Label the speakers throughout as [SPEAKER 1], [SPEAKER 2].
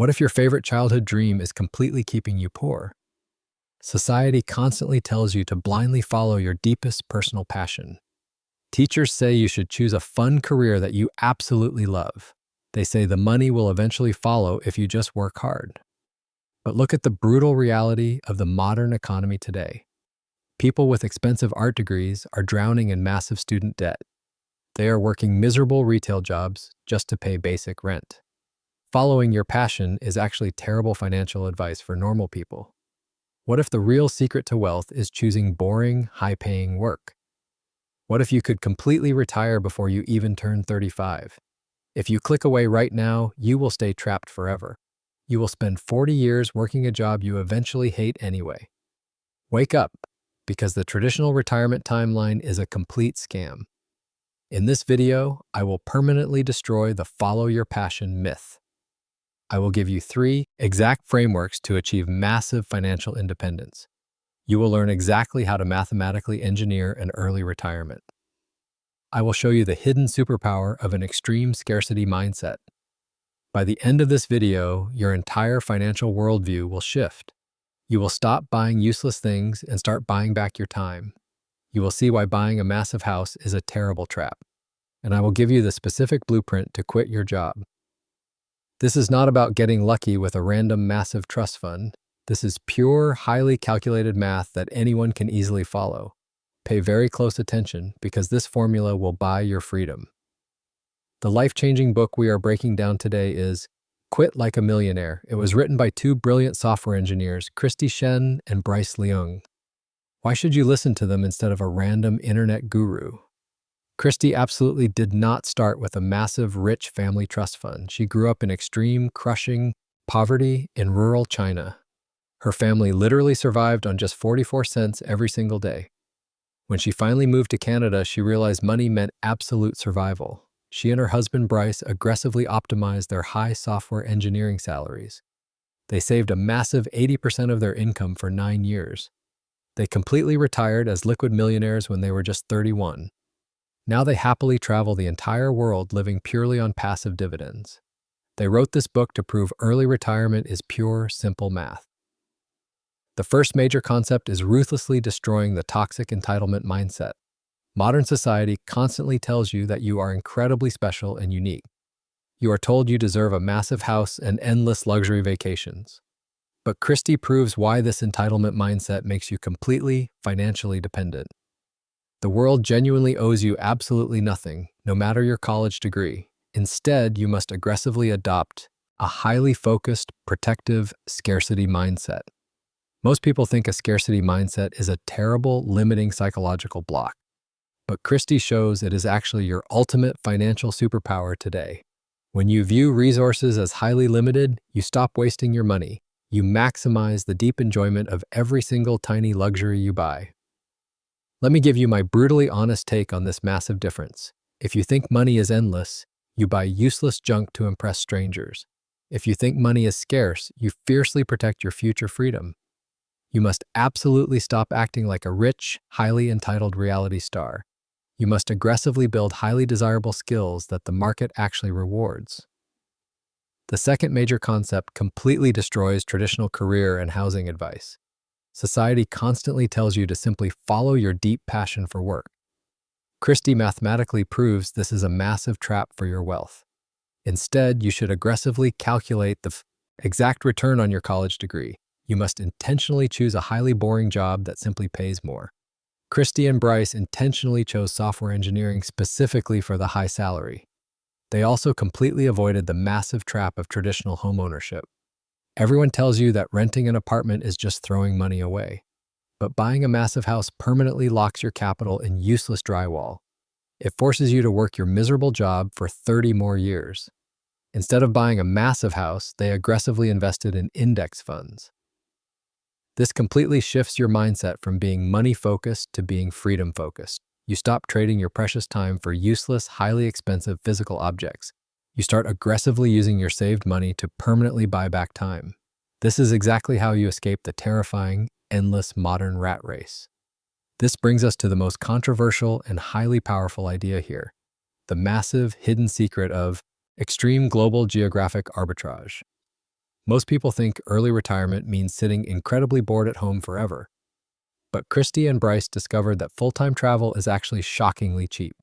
[SPEAKER 1] What if your favorite childhood dream is completely keeping you poor? Society constantly tells you to blindly follow your deepest personal passion. Teachers say you should choose a fun career that you absolutely love. They say the money will eventually follow if you just work hard. But look at the brutal reality of the modern economy today. People with expensive art degrees are drowning in massive student debt. They are working miserable retail jobs just to pay basic rent. Following your passion is actually terrible financial advice for normal people. What if the real secret to wealth is choosing boring, high-paying work? What if you could completely retire before you even turn 35? If you click away right now, you will stay trapped forever. You will spend 40 years working a job you eventually hate anyway. Wake up, because the traditional retirement timeline is a complete scam. In this video, I will permanently destroy the follow your passion myth. I will give you 3 exact frameworks to achieve massive financial independence. You will learn exactly how to mathematically engineer an early retirement. I will show you the hidden superpower of an extreme scarcity mindset. By the end of this video, your entire financial worldview will shift. You will stop buying useless things and start buying back your time. You will see why buying a massive house is a terrible trap. And I will give you the specific blueprint to quit your job. This is not about getting lucky with a random massive trust fund. This is pure, highly calculated math that anyone can easily follow. Pay very close attention because this formula will buy your freedom. The life-changing book we are breaking down today is Quit Like a Millionaire. It was written by 2 brilliant software engineers, Christy Shen and Bryce Leung. Why should you listen to them instead of a random internet guru? Christy absolutely did not start with a massive, rich family trust fund. She grew up in extreme, crushing poverty in rural China. Her family literally survived on just 44 cents every single day. When she finally moved to Canada, she realized money meant absolute survival. She and her husband Bryce aggressively optimized their high software engineering salaries. They saved a massive 80% of their income for 9 years. They completely retired as liquid millionaires when they were just 31. Now they happily travel the entire world living purely on passive dividends. They wrote this book to prove early retirement is pure, simple math. The first major concept is ruthlessly destroying the toxic entitlement mindset. Modern society constantly tells you that you are incredibly special and unique. You are told you deserve a massive house and endless luxury vacations. But Christy proves why this entitlement mindset makes you completely financially dependent. The world genuinely owes you absolutely nothing, no matter your college degree. Instead, you must aggressively adopt a highly focused, protective scarcity mindset. Most people think a scarcity mindset is a terrible, limiting psychological block. But Christy shows it is actually your ultimate financial superpower today. When you view resources as highly limited, you stop wasting your money. You maximize the deep enjoyment of every single tiny luxury you buy. Let me give you my brutally honest take on this massive difference. If you think money is endless, you buy useless junk to impress strangers. If you think money is scarce, you fiercely protect your future freedom. You must absolutely stop acting like a rich, highly entitled reality star. You must aggressively build highly desirable skills that the market actually rewards. The second major concept completely destroys traditional career and housing advice. Society constantly tells you to simply follow your deep passion for work. Christy mathematically proves this is a massive trap for your wealth. Instead, you should aggressively calculate the exact return on your college degree. You must intentionally choose a highly boring job that simply pays more. Christy and Bryce intentionally chose software engineering specifically for the high salary. They also completely avoided the massive trap of traditional homeownership. Everyone tells you that renting an apartment is just throwing money away. But buying a massive house permanently locks your capital in useless drywall. It forces you to work your miserable job for 30 more years. Instead of buying a massive house, they aggressively invested in index funds. This completely shifts your mindset from being money-focused to being freedom-focused. You stop trading your precious time for useless, highly expensive physical objects. You start aggressively using your saved money to permanently buy back time. This is exactly how you escape the terrifying, endless modern rat race. This brings us to the most controversial and highly powerful idea here, the massive hidden secret of extreme global geographic arbitrage. Most people think early retirement means sitting incredibly bored at home forever. But Christy and Bryce discovered that full-time travel is actually shockingly cheap.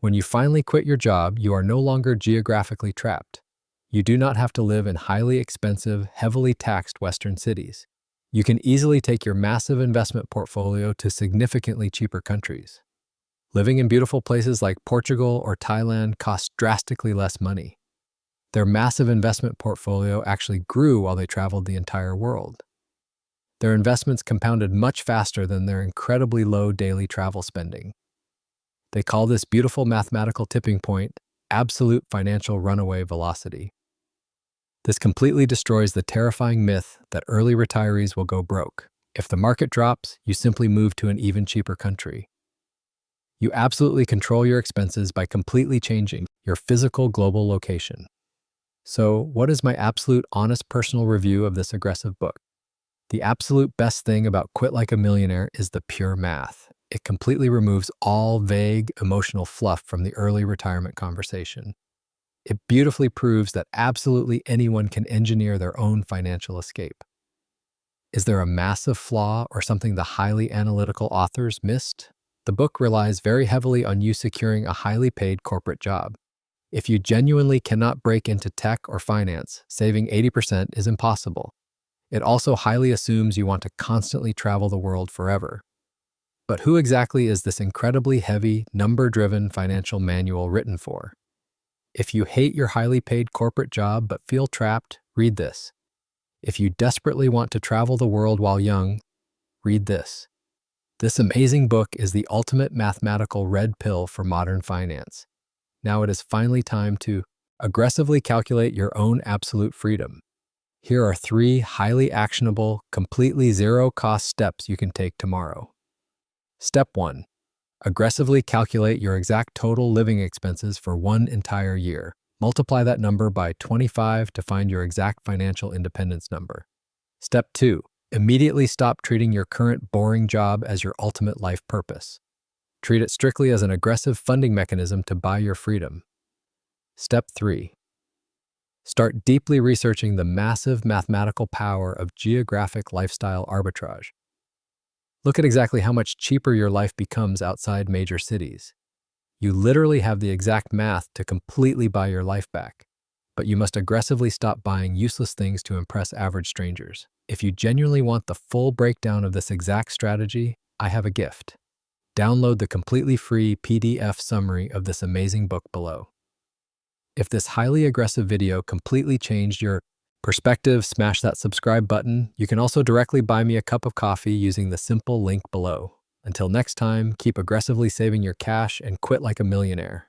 [SPEAKER 1] When you finally quit your job, you are no longer geographically trapped. You do not have to live in highly expensive, heavily taxed Western cities. You can easily take your massive investment portfolio to significantly cheaper countries. Living in beautiful places like Portugal or Thailand costs drastically less money. Their massive investment portfolio actually grew while they traveled the entire world. Their investments compounded much faster than their incredibly low daily travel spending. They call this beautiful mathematical tipping point absolute financial runaway velocity. This completely destroys the terrifying myth that early retirees will go broke. If the market drops, you simply move to an even cheaper country. You absolutely control your expenses by completely changing your physical global location. So, what is my absolute honest personal review of this aggressive book? The absolute best thing about Quit Like a Millionaire is the pure math. It completely removes all vague emotional fluff from the early retirement conversation. It beautifully proves that absolutely anyone can engineer their own financial escape. Is there a massive flaw or something the highly analytical authors missed? The book relies very heavily on you securing a highly paid corporate job. If you genuinely cannot break into tech or finance, saving 80% is impossible. It also highly assumes you want to constantly travel the world forever. But who exactly is this incredibly heavy, number-driven financial manual written for? If you hate your highly paid corporate job but feel trapped, read this. If you desperately want to travel the world while young, read this. This amazing book is the ultimate mathematical red pill for modern finance. Now it is finally time to aggressively calculate your own absolute freedom. Here are 3 highly actionable, completely zero-cost steps you can take tomorrow. Step 1. Aggressively calculate your exact total living expenses for one entire year. Multiply that number by 25 to find your exact financial independence number. Step 2. Immediately stop treating your current boring job as your ultimate life purpose. Treat it strictly as an aggressive funding mechanism to buy your freedom. Step 3. Start deeply researching the massive mathematical power of geographic lifestyle arbitrage. Look at exactly how much cheaper your life becomes outside major cities. You literally have the exact math to completely buy your life back, but you must aggressively stop buying useless things to impress average strangers. If you genuinely want the full breakdown of this exact strategy, I have a gift. Download the completely free PDF summary of this amazing book below. If this highly aggressive video completely changed your perspective, smash that subscribe button. You can also directly buy me a cup of coffee using the simple link below. Until next time, keep aggressively saving your cash and quit like a millionaire.